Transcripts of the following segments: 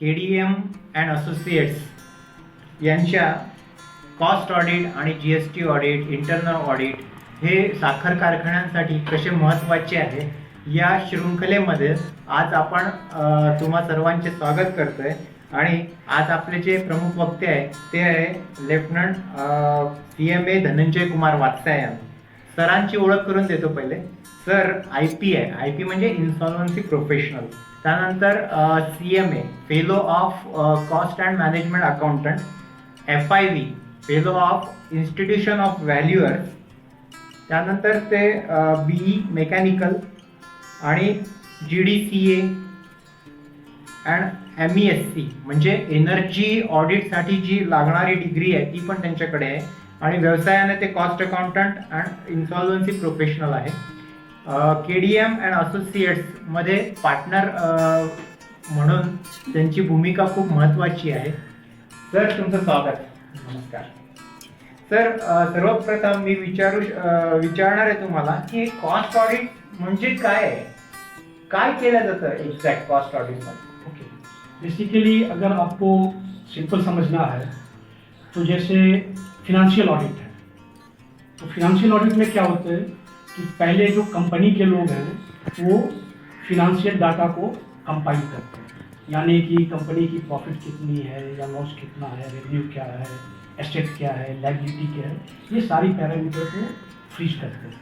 KDM and associates यांच्या cost audit आणि GST audit, internal audit हे साखर कारखान्यांसाठी कसे महत्त्वाचे आहे या शृंखलेमध्ये आज आपण तुम्हा सर्वांचे स्वागत करतोय. आणि आज आपले जे प्रमुख वक्ते आहे ते आहे लेफ्टनंट CMA धनंजय कुमार वात्सायन. सरांची ओळख करून देतो. पहिले सर IP आहे, IP म्हणजे इन्सॉल्वन्सी प्रोफेशनल. त्यानंतर CMA fellow of cost and management accountant, FIV fellow of institution of valuers. त्यानंतर ते BE मेकॅनिकल आणि GDCA अँड MESC म्हणजे एनर्जी ऑडिटसाठी जी लागणारी डिग्री आहे ती पण त्यांच्याकडे आहे. आणि व्यवसायाने ते कॉस्ट अकाउंटंट अँड इन्सॉल्वन्सी प्रोफेशनल आहे. KDM अँड असोसिएट्समध्ये पार्टनर म्हणून त्यांची भूमिका खूप महत्त्वाची आहे. सर तुमचं स्वागत. नमस्कार सर. सर्वप्रथम मी विचारणार आहे तुम्हाला की कॉस्ट ऑडिट म्हणजे काय आहे, काय केलं जातं एक्झॅक्ट कॉस्ट ऑडिटमध्ये. ओके, बेसिकली अगर आपको सिंपल समझना है तो जैसे फिनेंशियल ऑडिट है, तो फिनेंशियल ऑडिट में क्या होता है कि पहले जो कंपनी के लोग हैं वो फिनेंशियल डाटा को कंपाइल करते हैं, यानी कि कंपनी की प्रॉफिट कितनी है या लॉस कितना है, रेवेन्यू क्या है, एसेट क्या है, लायबिलिटी क्या है, ये सारी पैरामीटर को फ्रीज करते हैं.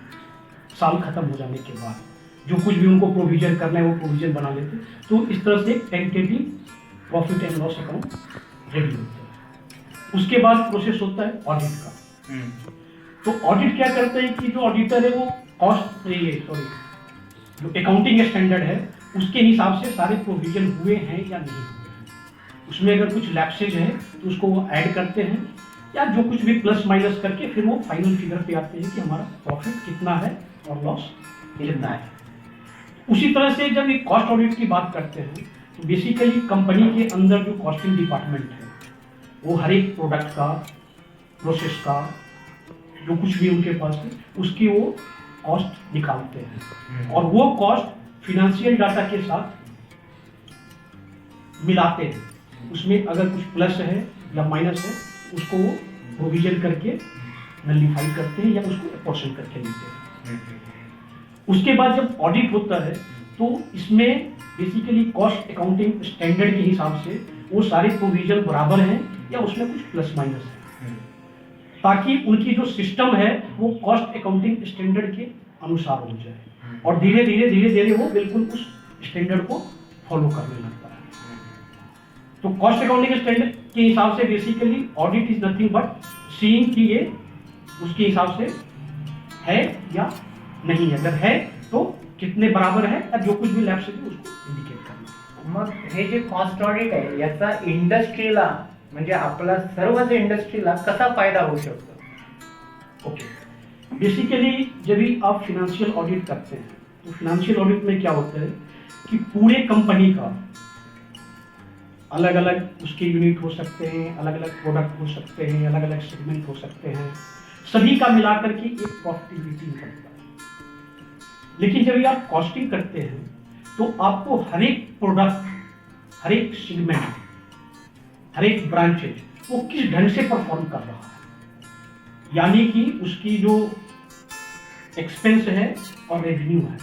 साल खत्म हो जाने के बाद जो कुछ भी उनको प्रोविजन करना है वो प्रोविजन बना लेते हैं. तो इस तरह से tentative profit and loss account ready होता है. उसके बाद प्रोसेस होता है ऑडिट का. तो ऑडिट क्या करता है कि जो ऑडिटर है वो कॉस्ट जो अकाउंटिंग स्टैंडर्ड है उसके हिसाब से सारे प्रोविजन हुए हैं या नहीं हुए हैं. उसमें अगर कुछ लैप्सेज है तो उसको वो ऐड करते हैं या जो कुछ भी प्लस माइनस करके फिर वो फाइनल फिगर पे आते हैं कि हमारा प्रॉफिट कितना है और लॉस कितना है. उसी तरह से जब ये कॉस्ट ऑडिट की बात करते हैं तो बेसिकली कंपनी के अंदर जो कॉस्टिंग डिपार्टमेंट है वो हर एक प्रोडक्ट का, प्रोसेस का, जो कुछ भी उनके पास है उसकी वो कॉस्ट निकालते हैं और वो कॉस्ट फिनेंशियल डाटा के साथ मिलाते हैं. उसमें अगर कुछ प्लस है या माइनस है उसको वो प्रोविजन करके नलिफाई करते हैं या उसको अपोर्शन करके लेते हैं. उसके बाद जब ऑडिट होता है तो इसमें बेसिकली कॉस्ट अकाउंटिंग स्टैंडर्ड के हिसाब से वो सारे प्रोविजन बराबर हैं या उसमें कुछ प्लस माइनस है, ताकि उनकी जो सिस्टम है वो कॉस्ट अकाउंटिंग स्टैंडर्ड के अनुसार हो जाए और धीरे धीरे वो बिल्कुल उस स्टैंडर्ड को फॉलो करने लगता है. तो कॉस्ट अकाउंटिंग स्टैंडर्ड के हिसाब से basically audit is nothing but seeing कि ये उसके हिसाब से है या नहीं है. अगर है तो कितने बराबर है या जो कुछ भी लैप्स है उसको इंडिकेट करना. मग हे जे कॉस्ट ऑडिट आहे याचा इंडस्ट्रीला म्हणजे आपला सर्वच इंडस्ट्रीला कसा फायदा होऊ शकतो. ओके, बेसिकली जब भी आप फिनेंशियल ऑडिट करते हैं तो फिनेंशियल ऑडिट में क्या होता है कि पूरे कंपनी का अलग अलग उसके यूनिट हो सकते हैं, अलग अलग प्रोडक्ट हो सकते हैं, अलग अलग सेगमेंट हो सकते हैं, सभी का मिलाकर के एक प्रॉफिटेबिलिटी निकलता है. लेकिन जब आप कॉस्टिंग करते हैं तो आपको हर एक प्रोडक्ट, हर एक सेगमेंट, हर एक ब्रांचेज वो किस ढंग से परफॉर्म कर रहा है, यानी कि उसकी जो एक्सपेंस है और रेवेन्यू है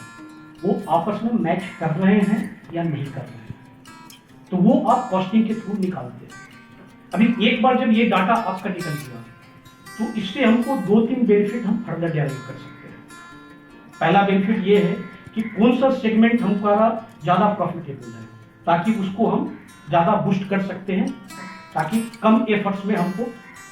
वो आपस में मैच कर रहे हैं या नहीं कर रहे हैं, तो वो आप कॉस्टिंग के थ्रू निकालते हैं. अभी एक बार जब ये डाटा आपका निकल गया तो इससे हमको 2-3 बेनिफिट हम फर्दर डेराइव कर सकते हैं. पहला बेनिफिट ये है कि कौन सा सेगमेंट हमारा ज़्यादा प्रॉफिटेबल है, ताकि उसको हम ज़्यादा बूस्ट कर सकते हैं, ताकि कम एफर्ट्स में हमको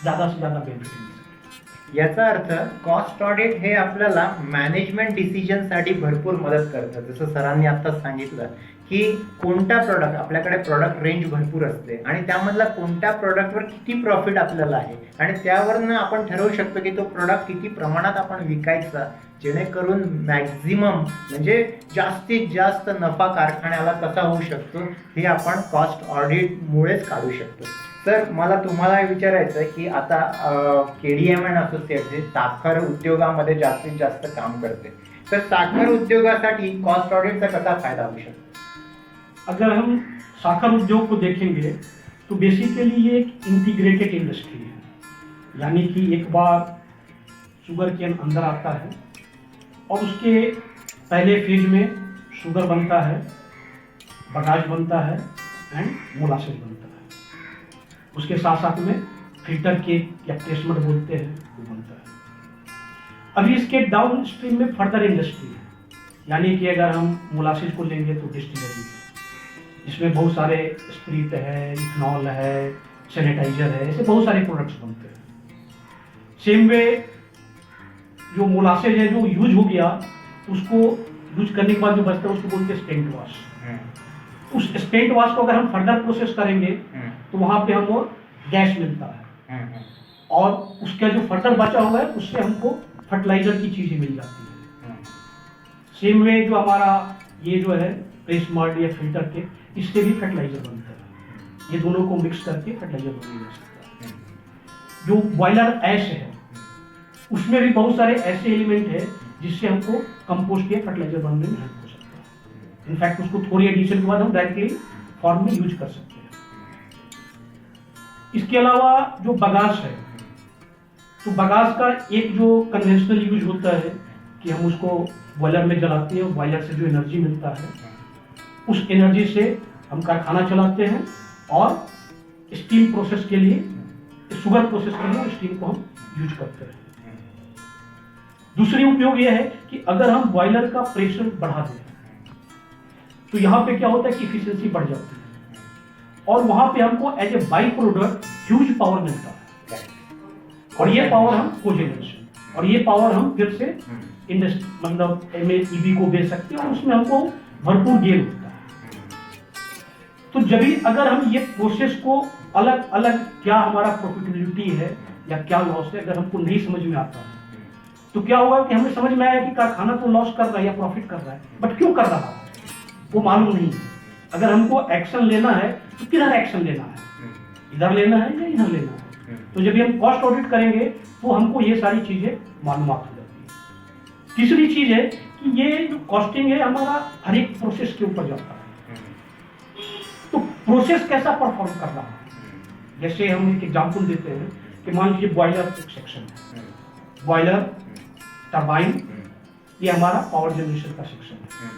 ज़्यादा से ज़्यादा बेनिफिट मिल सके. याचा अर्थ कॉस्ट ऑडिट हे आपल्याला मॅनेजमेंट डिसिजनसाठी भरपूर मदत करतं. जसं सरांनी आत्ताच सांगितलं की कोणता प्रोडक्ट, आपल्याकडे प्रोडक्ट रेंज भरपूर असते आणि त्यामधला कोणत्या प्रोडक्टवर किती प्रॉफिट आपल्याला आहे आणि त्यावरनं आपण ठरवू शकतो की तो प्रोडक्ट किती प्रमाणात आपण विकायचा, जेणेकरून मॅक्झिमम म्हणजे जास्तीत जास्त नफा कारखान्याला कसा होऊ शकतो हे आपण कॉस्ट ऑडिटमुळेच काढू शकतो. सर मला तुम्हाला विचारायचं आहे की आता KDM अँड असोसिएट्स हे साखर उद्योगामध्ये जास्तीत जास्त काम करते, तर साखर उद्योगासाठी कॉस्ट ऑडिटचा कसा फायदा होऊ शकतो. अगर हम साखर उद्योग को देखेंगे तो बेसिकली ये एक इंटीग्रेटेड इंडस्ट्री है, यानी कि एक बार शुगर केन अंदर आता है और उसके पहले फेज में शुगर बनता है, बगाज बनता है एंड मोलासेस बनता है। उसके साथ साथ में फिल्टर केक या प्लेसमेंट बोलते हैं वो बनता है। अभी इसके डाउन स्ट्रीम में फर्दर इंडस्ट्री है, यानी कि अगर हम मोलासेस को लेंगे तो डिस्टिलरी है, इसमें बहुत सारे स्प्रिट है, इथनॉल है, सैनिटाइजर है, ऐसे बहुत सारे प्रोडक्ट्स बनते हैं। सेम वे जो मोलासेस है जो यूज हो गया उसको यूज करने के बाद जो बचता है उसको बोलते हैं स्टेंट वाश। उस स्टेंट वाश को अगर हम फर्दर प्रोसेस करेंगे तो वहां पे हमको गैस मिलता है और उसका जो फर्दर बचा हुआ है उससे हमको फर्टिलाइजर की चीजें मिल जाती है। सेम वे जो हमारा ये जो है प्रेस मड या फिल्टर के इससे भी फर्टिलाइजर बनता है। ये दोनों को मिक्स करके फर्टिलाइजर बनाया जा सकता है। जो बॉयलर ऐश है उसमें भी बहुत सारे ऐसे एलिमेंट है जिससे हमको कंपोस्ट या फर्टिलाइजर बनने में हेल्प हो सकता है। इनफैक्ट उसको थोड़ी एडिशन के बाद हम डायरेक्टली फॉर्म में यूज कर सकते हैं। इसके अलावा जो बगास है तो बगास का एक जो कन्वेंशनल यूज होता है कि हम उसको बॉयलर में जलाते हैं और बॉयलर से जो एनर्जी मिलता है उस एनर्जी से हम कारखाना चलाते हैं और स्टीम प्रोसेस के लिए, शुगर प्रोसेस के लिए स्टीम को हम यूज करते हैं। दूसरी उपयोग यह है कि अगर हम बॉयलर का प्रेशर बढ़ा दें तो यहाँ पे क्या होता है कि इफिशियंसी बढ़ जाती है और वहां पे हमको as a by product huge power मिलता है और ये पावर हम कोजेनरेशन और ये पावर हम फिर से इंडस्ट्री मतलब ईबी को बेच सकते हैं और उसमें हमको भरपूर गेन होता है। तो जब भी अगर हम ये प्रोसेस को अलग अलग क्या हमारा प्रॉफिटेबिलिटी है या क्या लॉस है अगर हमको नहीं समझ में आता है तो क्या होगा कि हमें समझ में आया कि कारखाना तो लॉस कर रहा है या प्रॉफिट कर रहा है बट क्यों कर रहा है वो मालूम नहीं है। अगर हमको एक्शन लेना है तो किधर एक्शन लेना है, इधर लेना है या इधर लेना है। तो जब हम कॉस्ट ऑडिट करेंगे तो हमको ये सारी चीजें मालूमात हो जाती है। तीसरी चीज है कि ये जो कॉस्टिंग है हमारा हर एक प्रोसेस के ऊपर जाता है। तो प्रोसेस कैसा परफॉर्म कर रहा है, जैसे हम एक एग्जांपल देते हैं कि मान लीजिए बॉयलर एक सेक्शन है, बॉयलर टरबाइन ये हमारा पावर जनरेशन का सेक्शन है।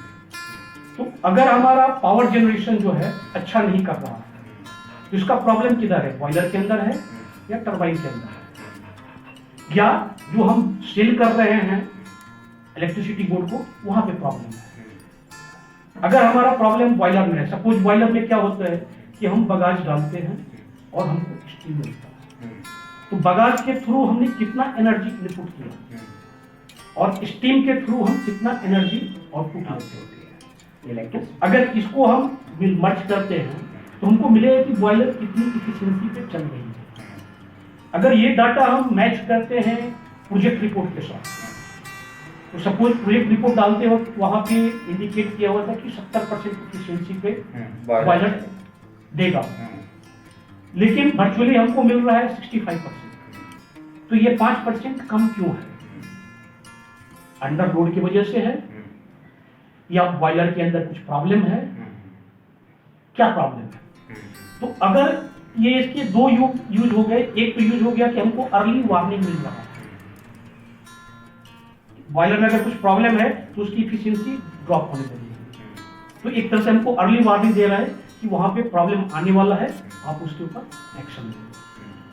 तो अगर हमारा पावर जनरेशन जो है अच्छा नहीं कर रहा है तो इसका प्रॉब्लम किधर है, बॉयलर के अंदर है या टरबाइन के अंदर है, या जो हम सेल कर रहे हैं इलेक्ट्रिसिटी बोर्ड को वहां पे प्रॉब्लम है। अगर हमारा प्रॉब्लम बॉयलर में है, सपोज बॉयलर में क्या होता है कि हम बगाज डालते हैं और हमको स्टीम मिलता है, तो बगाज के थ्रू हमने कितना एनर्जी इनपुट किया और स्टीम के थ्रू हम कितना एनर्जी आउटपुट लेते हैं। अगर इसको हम मर्ज करते हैं तो हमको मिलेगा कि बॉयलर कितनी इफिशिएंसी पे चल रही है। अगर ये डाटा हम मैच करते हैं प्रोजेक्ट रिपोर्ट के साथ, तो सपोज प्रोजेक्ट रिपोर्ट डालते हो वहां पे इंडिकेट किया हुआ था कि 70% इफिशिएंसी पे बॉयलर देगा, लेकिन वर्चुअली हमको मिल रहा है 65%। तो ये 5% कम क्यों है? अंडर लोड की वजह से है या बॉयलर के अंदर कुछ प्रॉब्लम है? क्या प्रॉब्लम है? तो अगर ये इसके दो यूज हो गए, एक तो यूज हो गया कि हमको अर्ली वार्निंग मिल रहा है, बॉयलर में अगर कुछ प्रॉब्लम है तो उसकी इफिशिएंसी ड्रॉप होने लगेगी। तो एक तरह से हमको अर्ली वार्निंग दे रहा है कि वहां पे प्रॉब्लम आने वाला है, आप उसके ऊपर एक्शन लें।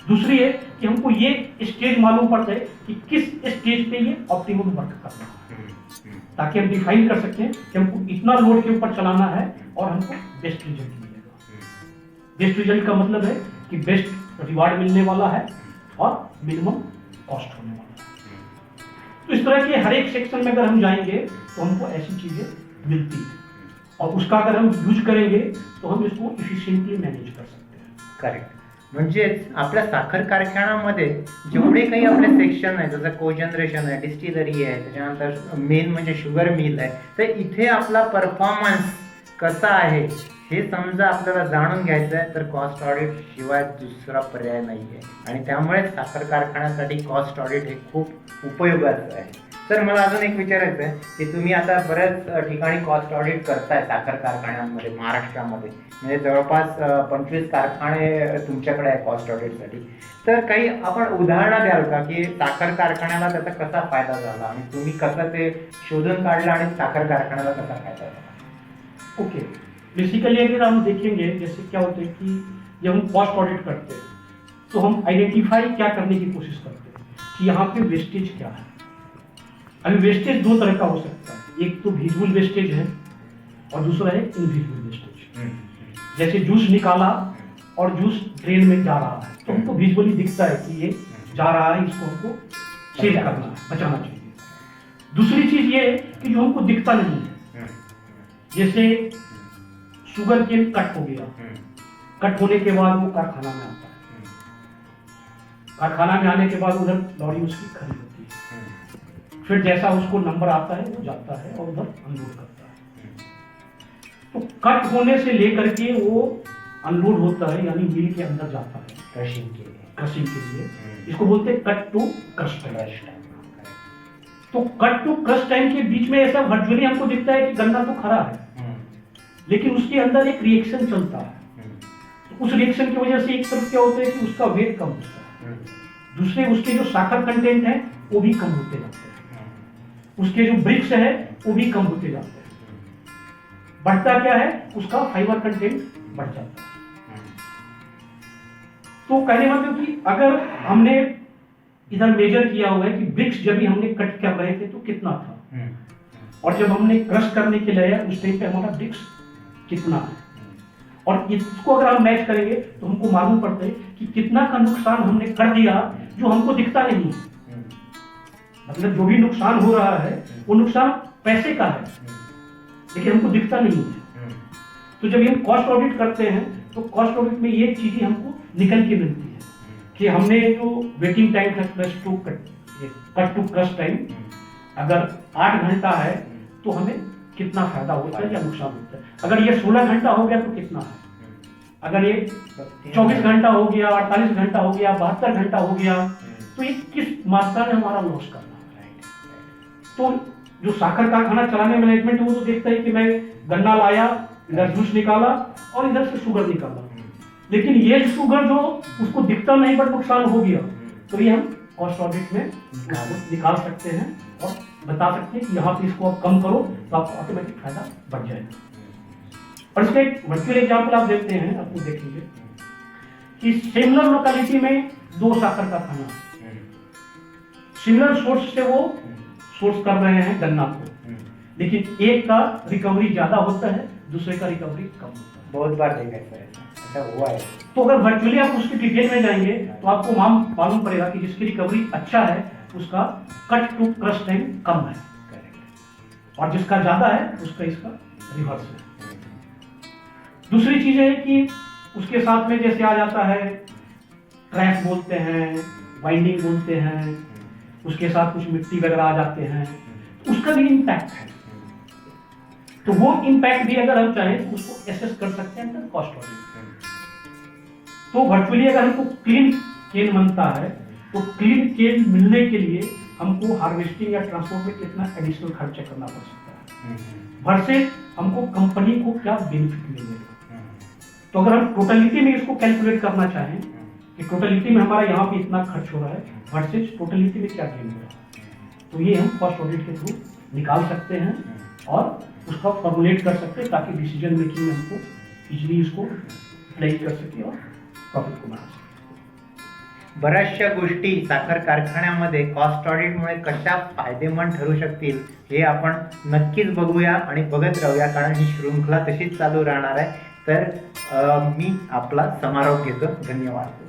दूसरी है कि हमको ये स्टेज मालूम पड़ता है कि किस स्टेज पे ये ऑप्टिमम वर्क कर रहा है, ताकि हम डिफाइन कर सकते हैं कि हमको इतना लोड के ऊपर चलाना है और हमको बेस्ट रिजल्ट मिलेगा। बेस्ट रिजल्ट का मतलब है कि बेस्ट रिवार्ड मिलने वाला है और मिनिमम कॉस्ट होने वाला है। तो इस तरह के हर एक सेक्शन में अगर हम जाएंगे तो हमको ऐसी चीजें मिलती है और उसका अगर हम यूज करेंगे तो हम इसको इफिशियंटली मॅनेज कर सकते हैं। करेक्ट. म्हणजेच आपल्या साखर कारखान्यामध्ये जेवढे काही आपले सेक्शन आहे, जसं कोजनरेशन आहे, डिस्टिलरी आहे, त्याच्यानंतर मेन म्हणजे शुगर मिल आहे, तर इथे आपला परफॉर्मन्स कसा आहे हे समजा आपल्याला जाणून घ्यायचं आहे तर कॉस्ट ऑडिट शिवाय दुसरा पर्याय नाही आहे आणि त्यामुळे साखर कारखान्यासाठी कॉस्ट ऑडिट हे खूप उपयोगाचं आहे. सर मला अजून एक विचारायचं आहे की तुम्ही आता बऱ्याच ठिकाणी कॉस्ट ऑडिट करताय साखर कारखान्यांमध्ये महाराष्ट्रामध्ये, म्हणजे जवळपास 25 कारखाने तुमच्याकडे आहे कॉस्ट ऑडिटसाठी. तर काही आपण उदाहरणं द्याल का की साखर कारखान्याला त्याचा कसा फायदा झाला आणि तुम्ही कसं ते शोधून काढलं आणि साखर कारखान्याला कसा फायदा झाला? ओके, बेसिकली अगर हम देखेंगे जैसे क्या होता है कि जब हम कॉस्ट ऑडिट करते हैं तो हम आइडेंटिफाई क्या करने की कोशिश करते हैं कि यहाँ पे वेस्टेज क्या है. अभी वेस्टेज दो तरह का हो सकता है, एक तो विजुअल वेस्टेज है और दूसरा है इनविजिबल वेस्टेज. जैसे जूस निकाला और जूस ड्रेन में जा रहा है तो हमको विजुअली दिखता है कि ये जा रहा है, इसको हमको सेव करना है, बचाना चाहिए. दूसरी चीज ये है कि जो हमको दिखता नहीं है, जैसे शुगर केन कट हो गया, कट होने के बाद वो कारखाना में आता है, कारखाना में आने के बाद उधर लॉरी उसकी खड़ी होती है, फिर जैसा उसको नंबर आता है वो जाता है और उधर अनलोड करता है. तो कट होने से लेकर के वो अनलोड होता है यानी मिल के अंदर जाता है क्रशिंग के लिए. क्रशिंग के लिए. इसको बोलते हैं कट टू क्रश टाइम. तो कट टू क्रश टाइम के बीच में ऐसा वर्चुअली हमको दिखता है कि गन्ना तो खरा है, लेकिन उसके अंदर एक रिएक्शन चलता है. तो उस रिएक्शन की वजह से एक तरफ क्या होता है कि उसका वेट कम होता है, दूसरे उसके जो साखर कंटेंट है वो भी कम होते जाते हैं, उसके जो ब्रिक्स है वो भी कम होते जाते हैं. बढ़ता क्या है, उसका फाइबर कंटेंट बढ़ जाता है. तो कहने मतलब कि अगर हमने इधर मेजर किया हुआ है कि ब्रिक्स जब भी हमने कट कर रहे थे तो कितना था, और जब हमने क्रश करने के लिए उस टाइम पे हमारा ब्रिक्स कितना है, और इसको अगर हम मैच करेंगे तो हमको मालूम पड़ता है कि कितना का नुकसान हमने कर दिया जो हमको दिखता नहीं है. मतलब जो भी नुकसान हो रहा है वो नुकसान पैसे का है लेकिन हमको दिखता नहीं है. तो जब हम कॉस्ट ऑडिट करते हैं तो कॉस्ट ऑडिट में ये चीजें हमको निकल के मिलती है कि हमने जो वेटिंग टाइम था कट टू क्रश टाइम अगर 8 घंटा है तो हमें कितना फायदा होता है या नुकसान होता है. अगर ये 16 घंटा हो गया तो कितना है, अगर ये 24 घंटा हो गया, 48 घंटा हो गया, 72 घंटा हो गया, तो ये किस मात्रा में हमारा लॉस करना है. तो जो साखर कारखाना चलाने मैनेजमेंट है वो तो देखता है कि मैं गन्ना लाया, इधर जूस निकाला और इधर से शुगर निकाला, लेकिन ये शुगर जो उसको दिखता नहीं बट नुकसान हो गया, तो ये हम कॉस्ट ऑडिट में निकाल सकते हैं और बता सकते हैं कि यहाँ पे इसको आप कम करो तो आपको ऑटोमेटिक फायदा बढ़ जाएगा. और इसका एक वर्चुअल एग्जाम्पल आप देखते हैं, आपको देखेंगे कि सिमिलर लोकेलिटी में 2 साखर कारखाना, सिमिलर सोर्स से वो सोर्स कर रहे हैं गन्ना को, लेकिन एक का रिकवरी ज्यादा होता है, दूसरे का रिकवरी कम होता है. बहुत बार देखा है सर, ऐसा हुआ है. तो अगर वर्चुअली आप उसकी डिटेल में जाएंगे तो आपको मालूम पड़ेगा कि जिसकी रिकवरी अच्छा है उसका कट टू क्रश टाइम कम है, और जिसका ज्यादा है उसका इसका रिवर्स है. दूसरी चीज है कि उसके साथ में जैसे आ जाता है क्रैक बोलते हैं, वाइंडिंग बोलते हैं, उसके साथ कुछ मिट्टी वगैरह आ जाते हैं, तो उसका भी इम्पैक्ट है. तो वो इम्पैक्ट भी अगर हम चाहें तो उसको एसेस कर सकते हैं अंदर कॉस्ट ऑडिट. तो वर्चुअली अगर हमको क्लीन केन बनता है तो क्लीन केन मिलने के लिए हमको हार्वेस्टिंग या ट्रांसपोर्ट में कितना एडिशनल खर्चा करना पड़ सकता है, वर्सेस हमको कंपनी को क्या बेनिफिट मिलेगा. तो अगर हम टोटलिटी में इसको कैलकुलेट करना चाहें कि टोटलिटी में हमारा यहाँ पे इतना खर्च हो रहा है वर्सेस टोटलिटी में क्या गेन हो रहा है, तो ये हम कॉस्ट ऑडिट के थ्रू निकाल सकते हैं और उसका फॉर्मुलेट कर सकते हैं ताकि डिसीजन मेकिंग में हमको इजीली इसको अप्लाई कर सके और प्रॉफिट को बढ़ा सके. बऱ्याचशा गोष्टी साखर कारखान्यामध्ये कॉस्ट ऑडिटमुळे कशा फायदेमंद ठरू शकतील हे आपण नक्कीच बघूया आणि बघत राहूया, कारण ही शृंखला तशीच चालू राहणार आहे. तर मी आपला समारोप घेतो. धन्यवाद.